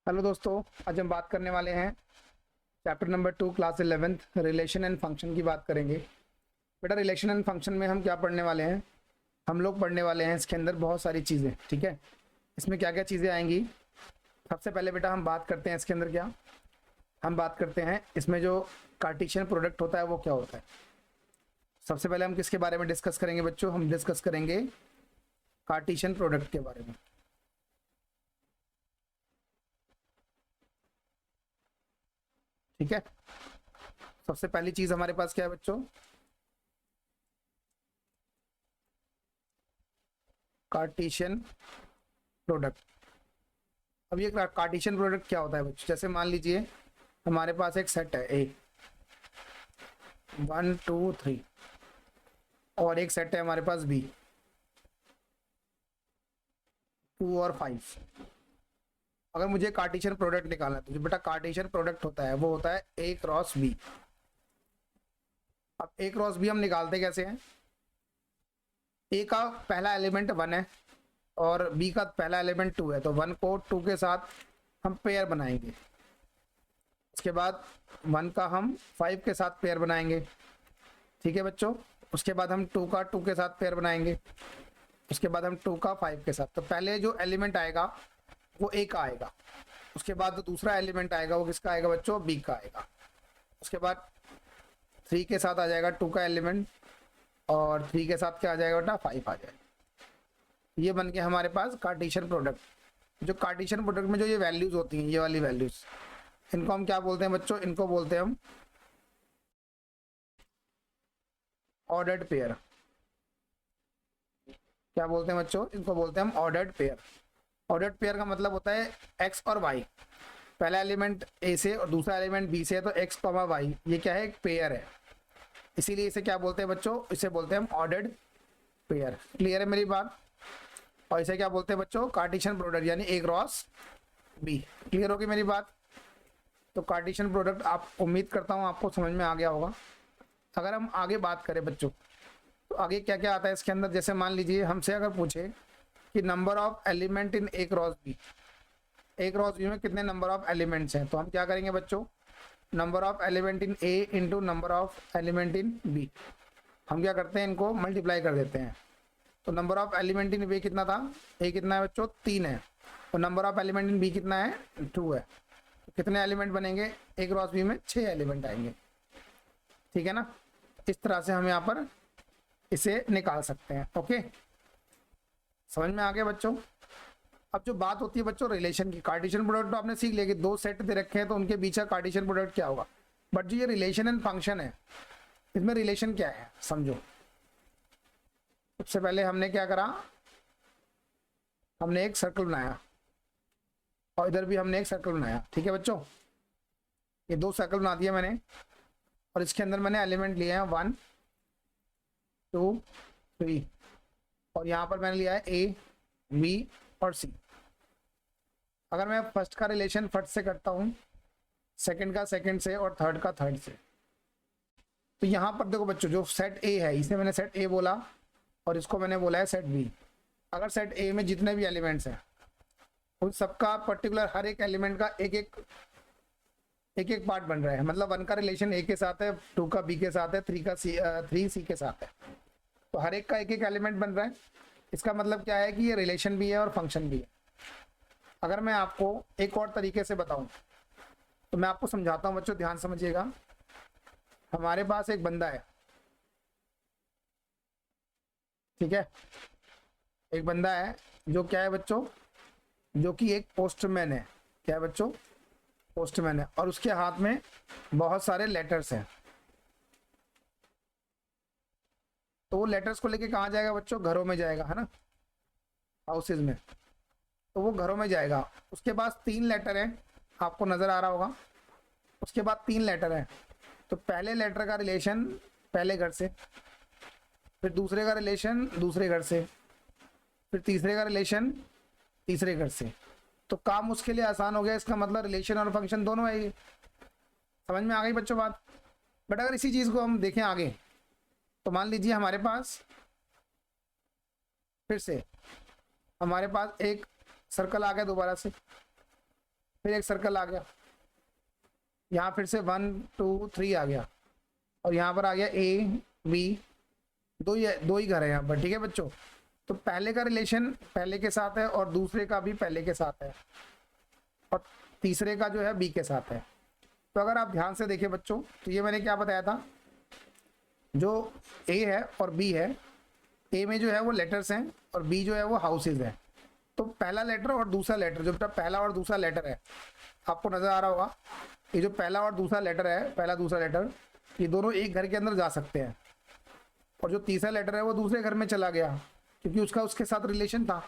Hello दोस्तों, आज हम बात करने वाले हैं chapter number 2 class 11th relation and function की बात करेंगे। बेटा, रिलेशन एंड फंक्शन में हम क्या पढ़ने वाले हैं? हम लोग पढ़ने वाले हैं इसके अंदर बहुत सारी चीज़ें। ठीक है, इसमें क्या क्या चीज़ें आएंगी? सबसे पहले बेटा हम बात करते हैं इसके अंदर क्या, हम बात करते हैं इसमें जो कार्टेशियन प्रोडक्ट होता है वो क्या होता है। सबसे पहले हम किसके बारे में डिस्कस करेंगे बच्चों? हम डिस्कस करेंगे कार्टेशियन प्रोडक्ट के बारे में। ठीक है, सबसे पहली चीज़ हमारे पास क्या है बच्चों? Cartesian product. अब ये कार्टेशियन प्रोडक्ट क्या होता है बच्चों? जैसे मान लीजिए हमारे पास एक सेट है ए 1 2 3 और एक सेट है हमारे पास बी 2 और 5। अगर मुझे कार्टेशियन प्रोडक्ट निकालना है तो जो बेटा कार्टेशियन प्रोडक्ट होता है वो होता है ए क्रॉस बी। अब ए क्रॉस बी हम निकालते कैसे हैं? ए का पहला एलिमेंट 1 है और बी का पहला एलिमेंट 2 है, तो 1 को 2 के साथ हम पेयर बनाएंगे। उसके बाद 1 का हम 5 के साथ पेयर बनाएंगे। ठीक है बच्चों, उसके बाद हम 2 का 2 के साथ पेयर बनाएंगे। उसके बाद हम 2 का 5 के साथ। तो पहले जो एलिमेंट आएगा वो ए का आएगा, उसके बाद जो दूसरा एलिमेंट आएगा वो किसका आएगा बच्चों? बी का आएगा। उसके बाद 3 के साथ आ जाएगा 2 का एलिमेंट और 3 के साथ क्या आ जाएगा बेटा? 5 आ जाएगा। ये बन के हमारे पास कार्टेशियन प्रोडक्ट। जो कार्टेशियन प्रोडक्ट में जो ये वैल्यूज होती हैं, ये वाली वैल्यूज, इनको हम क्या बोलते हैं बच्चों? इनको बोलते हैं हम ऑर्डर्ड पेयर। क्या बोलते हैं बच्चों? इनको बोलते हैं हम ऑर्डर्ड पेयर। ऑर्डर्ड पेयर का मतलब होता है एक्स और वाई, पहला एलिमेंट ए से और दूसरा एलिमेंट बी से है, तो एक्स कॉमा वाई ये क्या है? एक पेयर है। इसीलिए इसे क्या बोलते हैं बच्चों? इसे बोलते हैं हम ऑर्डर्ड पेयर। क्लियर है मेरी बात? और इसे क्या बोलते हैं बच्चों? कार्टेशियन प्रोडक्ट, यानी ए क्रॉस बी। क्लियर होगी मेरी बात? तो कार्टेशियन प्रोडक्ट आप उम्मीद करता हूँ आपको समझ में आ गया होगा। अगर हम आगे बात करें बच्चों तो आगे क्या क्या आता है इसके अंदर? जैसे मान लीजिए हमसे अगर पूछे कि number of element in A cross B, A cross B में कितने नंबर ऑफ एलिमेंट्स हैं, तो हम क्या करेंगे बच्चों? Number of element in A into number of element in B, हम क्या करते हैं? इनको मल्टीप्लाई कर देते हैं। तो number of element in B कितना था? ए कितना है बच्चों? 3 है। और number of element in B कितना है? 2 है। तो कितने एलिमेंट बनेंगे ए क्रॉस बी में? 6 एलिमेंट आएंगे। ठीक है ना? इस तरह से हम यहाँ पर इसे निकाल सकते हैं। ओके, समझ में आ गया बच्चों? अब जो बात होती है बच्चों रिलेशन की, कार्टेशियन प्रोडक्ट तो आपने सीख लिया कि दो सेट दे रखे हैं तो उनके बीच का कार्टेशियन प्रोडक्ट क्या होगा। बट जो ये रिलेशन एंड फंक्शन है, इसमें रिलेशन क्या है समझो। सबसे पहले हमने क्या करा? हमने एक सर्कल बनाया और इधर भी हमने एक सर्कल बनाया। ठीक है बच्चों, ये 2 सर्कल बना दिया मैंने और इसके अंदर मैंने एलिमेंट लिए हैं 1 2 3 और यहाँ पर मैंने लिया है ए बी और सी। अगर मैं फर्स्ट का रिलेशन फर्स्ट से करता हूँ, सेकंड का सेकंड से और थर्ड का थर्ड से, तो यहाँ पर देखो बच्चों जो सेट ए है इसे मैंने सेट ए बोला और इसको मैंने बोला है सेट बी। अगर सेट ए में जितने भी एलिमेंट्स हैं उन सबका पर्टिकुलर हर एक एलिमेंट का एक एक पार्ट बन रहा है, मतलब 1 का रिलेशन ए के साथ है, 2 का बी के साथ है, 3 का थ्री सी के साथ है, तो हर एक का एक एलिमेंट बन रहा है। इसका मतलब क्या है कि ये रिलेशन भी है और फंक्शन भी है। अगर मैं आपको एक और तरीके से बताऊं तो मैं आपको समझाता हूं बच्चों, ध्यान समझिएगा। हमारे पास एक बंदा है, ठीक है, एक बंदा है जो क्या है बच्चों? जो कि एक पोस्टमैन है। क्या है बच्चों? पोस्टमैन है और उसके हाथ में बहुत सारे लेटर्स हैं। तो वो लेटर्स को लेके कहाँ जाएगा बच्चों? घरों में जाएगा, है ना, हाउसेज में। तो वो घरों में जाएगा, उसके पास 3 लेटर हैं, आपको नजर आ रहा होगा। उसके बाद 3 लेटर हैं, तो पहले लेटर का रिलेशन पहले घर से, फिर दूसरे का रिलेशन दूसरे घर से, फिर तीसरे का रिलेशन तीसरे घर से। तो काम उसके लिए आसान हो गया। इसका मतलब रिलेशन और फंक्शन दोनों है ये। समझ में आ गई बच्चों बात? बट अगर इसी चीज को हम देखें आगे, तो मान लीजिए हमारे पास फिर से हमारे पास एक सर्कल आ गया दोबारा से, फिर एक सर्कल आ गया, यहाँ फिर से 1 2 3 आ गया, और यहाँ पर आ गया ए बी, दो ही घर है यहाँ पर, ठीक है बच्चों। तो पहले का रिलेशन पहले के साथ है और दूसरे का भी पहले के साथ है और तीसरे का जो है बी के साथ है। तो अगर आप ध्यान से देखें बच्चों, तो ये मैंने क्या बताया था, जो ए है और बी है, ए में जो है वो लेटर्स हैं और बी जो है वो हाउसेज हैं। तो पहला लेटर और दूसरा लेटर, जो बेटा पहला और दूसरा लेटर है, आपको नजर आ रहा होगा, ये जो पहला और दूसरा लेटर है, पहला दूसरा लेटर, ये दोनों एक घर के अंदर जा सकते हैं, और जो तीसरा लेटर है वो दूसरे घर में चला गया क्योंकि उसका उसके साथ रिलेशन था।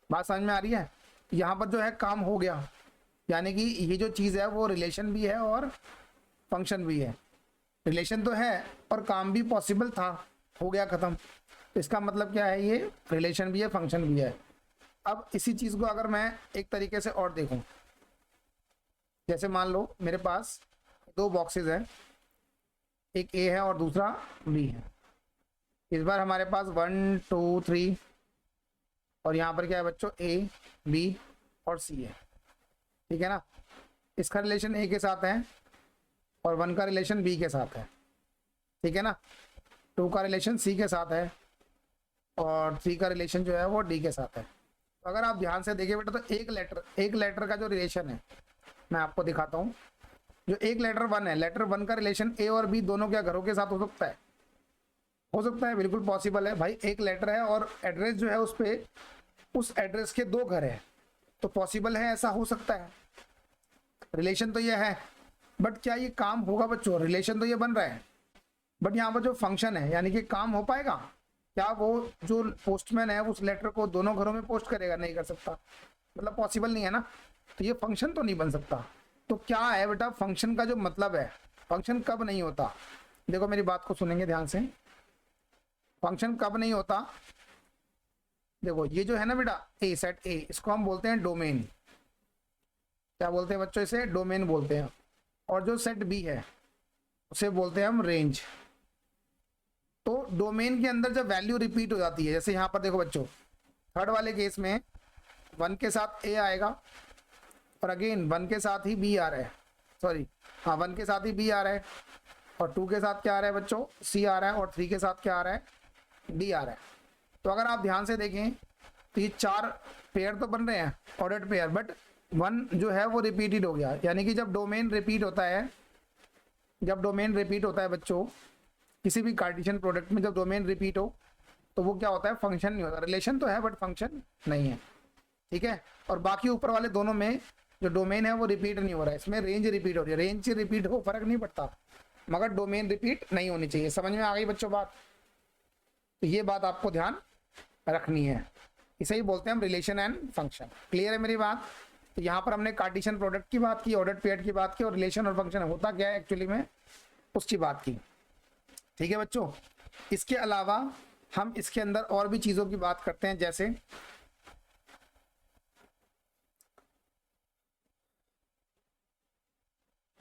बात समझ में आ रही है? यहाँ पर जो है काम हो गया, यानी कि ये जो चीज़ है वो रिलेशन भी है और फंक्शन भी है। रिलेशन तो है और काम भी पॉसिबल था, हो गया ख़त्म। तो इसका मतलब क्या है, ये रिलेशन भी है फंक्शन भी है। अब इसी चीज़ को अगर मैं एक तरीके से और देखूं, जैसे मान लो मेरे पास दो बॉक्सेस हैं, एक ए है और दूसरा बी है। इस बार हमारे पास 1 2 3 और यहाँ पर क्या है बच्चों, ए बी और सी है, ठीक है ना। इसका रिलेशन ए के साथ है और 1 का रिलेशन बी के साथ है, ठीक है ना। 2 का रिलेशन सी के साथ है और 3 का रिलेशन जो है वो डी के साथ है। तो अगर आप ध्यान से देखिए बेटा, तो एक लेटर का जो रिलेशन है मैं आपको दिखाता हूँ। जो एक लेटर 1 है, लेटर 1 का रिलेशन ए और बी दोनों क्या घरों के साथ हो सकता है? हो सकता है, बिल्कुल पॉसिबल है भाई। एक लेटर है और एड्रेस जो है उस पे, उस एड्रेस के 2 घर है, तो पॉसिबल है, ऐसा हो सकता है। रिलेशन तो ये है, बट क्या ये काम होगा बच्चों? रिलेशन तो ये बन रहा है, बट यहाँ पर जो फंक्शन है, यानी कि काम हो पाएगा क्या? वो जो पोस्टमैन है उस लेटर को दोनों घरों में पोस्ट करेगा? नहीं कर सकता, मतलब पॉसिबल नहीं है ना। तो ये फंक्शन तो नहीं बन सकता। तो क्या है बेटा फंक्शन का जो मतलब है, फंक्शन कब नहीं होता? देखो मेरी बात को सुनेंगे ध्यान से। फंक्शन कब नहीं होता? देखो ये जो है ना बेटा, ए सेट ए, इसको हम बोलते हैं डोमेन। क्या बोलते हैं बच्चों? इसे डोमेन बोलते हैं। और जो सेट बी है उसे बोलते हैं हम रेंज। तो डोमेन के अंदर जब वैल्यू रिपीट हो जाती है, जैसे यहाँ पर देखो बच्चों, थर्ड वाले केस में 1 के साथ ए आएगा और अगेन 1 के साथ ही बी आ रहा है, सॉरी हाँ 1 के साथ ही बी आ रहा है, और 2 के साथ क्या आ रहा है बच्चों? सी आ रहा है, और 3 के साथ क्या आ रहा है? डी आ रहा है। तो अगर आप ध्यान से देखें तो ये 4 पेयर तो बन रहे हैं, ऑर्डर्ड पेयर, बट 1 जो है वो रिपीटेड हो गया। यानी कि जब डोमेन रिपीट होता है, जब डोमेन रिपीट होता है बच्चों, किसी भी कार्टेशियन प्रोडक्ट में जब डोमेन रिपीट हो तो वो क्या होता है? फंक्शन नहीं होता। रिलेशन तो है बट फंक्शन नहीं है, ठीक है। और बाकी ऊपर वाले दोनों में जो डोमेन है वो रिपीट नहीं हो रहा है, इसमें रेंज रिपीट हो रही है। रेंज से रिपीट हो फर्क नहीं पड़ता, मगर डोमेन रिपीट नहीं होनी चाहिए। समझ में आ गई बच्चों बात? तो ये बात आपको ध्यान रखनी है, इसे ही बोलते हैं हम रिलेशन एंड फंक्शन। क्लियर है मेरी बात? तो यहाँ पर हमने कार्टेशियन प्रोडक्ट की बात की, ऑर्डर्ड पेयर की बात की, और रिलेशन और फंक्शन होता क्या है एक्चुअली में उसकी बात की, ठीक है बच्चों। इसके अलावा हम इसके अंदर और भी चीजों की बात करते हैं, जैसे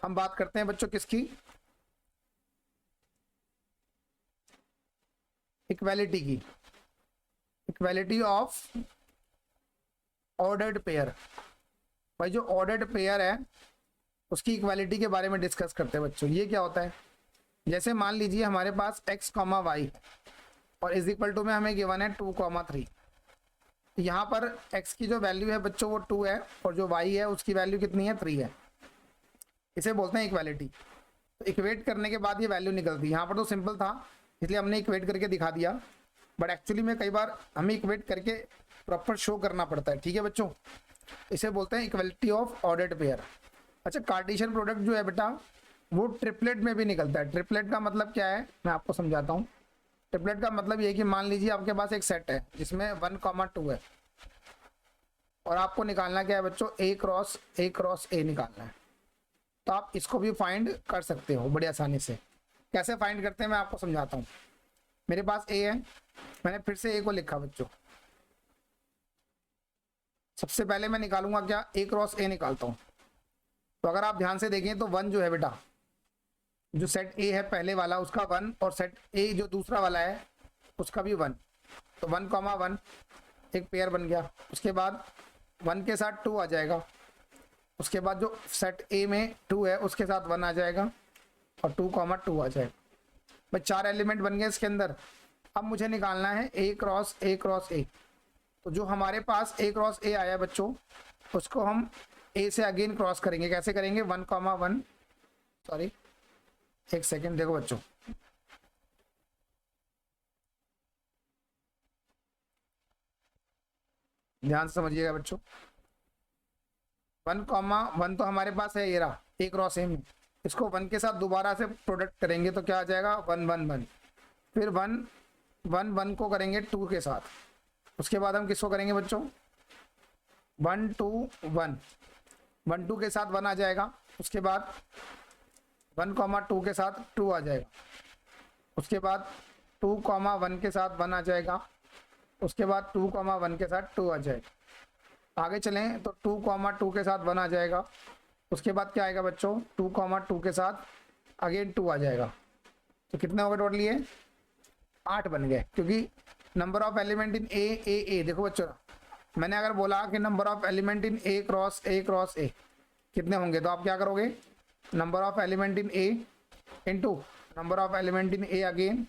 हम बात करते हैं बच्चों किसकी? इक्वालिटी की, इक्वालिटी ऑफ ऑर्डर्ड पेयर। भाई जो ऑर्डर्ड पेयर है उसकी इक्वालिटी के बारे में डिस्कस करते हैं बच्चों। ये क्या होता है? जैसे मान लीजिए हमारे पास x, y और इज इक्वल टू में हमें गिवन है 2, 3। यहाँ पर x की जो वैल्यू है बच्चों वो 2 है, और जो y है उसकी वैल्यू कितनी है? 3 है। इसे बोलते हैं इक्वालिटी। तो इक्वेट करने के बाद ये वैल्यू निकलती है। यहाँ पर तो सिंपल था इसलिए हमने इक्वेट करके दिखा दिया, बट एक्चुअली में कई बार हमें इक्वेट करके प्रॉपर शो करना पड़ता है, ठीक है बच्चों। इसे बोलते हैं इक्वालिटी ऑफ ऑर्डर्ड पेयर। अच्छा, कार्टेशियन प्रोडक्ट जो है बेटा वो ट्रिपलेट में भी निकलता है। ट्रिपलेट का मतलब क्या है मैं आपको समझाता हूँ। ट्रिपलेट का मतलब ये है कि मान लीजिए आपके पास एक सेट है जिसमें 1, 2 है, और आपको निकालना क्या है बच्चों? A क्रॉस A निकालना है। तो आप इसको भी फाइंड कर सकते हो बड़ी आसानी से। कैसे फाइंड करते हैं मैं आपको समझाता हूँ। मेरे पास A है, मैंने फिर से A को लिखा बच्चों। सबसे पहले मैं निकालूंगा क्या? A क्रॉस A निकालता हूँ। तो अगर आप ध्यान से देखें तो 1 जो है बेटा, जो सेट A है पहले वाला उसका 1, और सेट A जो दूसरा वाला है उसका भी 1। तो 1, 1 एक पेयर बन गया। उसके बाद 1 के साथ 2 आ जाएगा, उसके बाद जो सेट ए में 2 है उसके साथ 1 आ जाएगा और 2,2 आ जाएगा। भाई 4 एलिमेंट बन गए इसके अंदर। अब मुझे निकालना है ए क्रॉस ए क्रॉस ए। तो जो हमारे पास ए क्रॉस ए आया बच्चों, उसको हम ए से अगेन क्रॉस करेंगे। कैसे करेंगे? 1,1, सॉरी एक सेकेंड, देखो बच्चों, ध्यान से समझिएगा बच्चों। 1,1 तो हमारे पास है, ये रहा ए क्रॉस ए में। इसको 1 के साथ दोबारा से प्रोडक्ट करेंगे तो क्या आ जाएगा? 1,1,1। फिर 1,1,1 को करेंगे 2 के साथ। उसके बाद हम किसको करेंगे बच्चों? 1,2,1। 1,2 के साथ 1 आ जाएगा। उसके बाद 1,2 के साथ 2 आ जाएगा। उसके बाद 2,1 के साथ 1 आ जाएगा। उसके बाद 2,1 के साथ 2 आ जाएगा। आगे चलें तो 2,2 के साथ 1 आ जाएगा। उसके बाद क्या आएगा बच्चों? 2,2 के साथ अगेन 2 आ जाएगा। तो कितने हो गए टोटल? ये 8 बन गए, क्योंकि number of element in A देखो बच्चों, मैंने अगर बोला कि number of element in A cross A कितने होंगे, तो आप क्या करोगे? Number of element in A into number of element in A again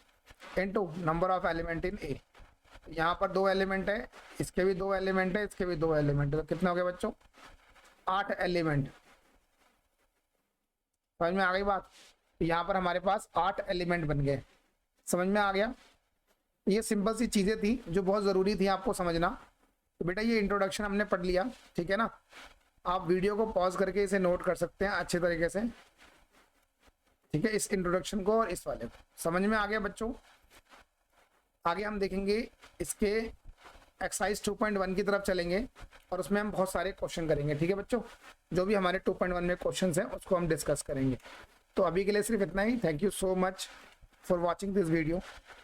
into number of element in A. यहाँ पर 2 एलिमेंट है, इसके भी 2 एलिमेंट है, इसके भी 2 एलिमेंट है, तो कितने हो गए बच्चों? 8 एलिमेंट। समझ में आ गई बात? यहाँ पर हमारे पास 8 एलिमेंट बन गए। समझ में आ गया? ये सिंपल सी चीज़ें थी जो बहुत ज़रूरी थी आपको समझना। तो बेटा ये इंट्रोडक्शन हमने पढ़ लिया, ठीक है ना? आप वीडियो को पॉज करके इसे नोट कर सकते हैं अच्छे तरीके से, ठीक है? इस इंट्रोडक्शन को और इस वाले को समझ में आ गया बच्चों? आगे हम देखेंगे इसके एक्सरसाइज 2.1 की तरफ चलेंगे और उसमें हम बहुत सारे क्वेश्चन करेंगे, ठीक है बच्चों? जो भी हमारे 2.1 में क्वेश्चन हैं उसको हम डिस्कस करेंगे। तो अभी के लिए सिर्फ इतना ही। Thank you so much for watching this video.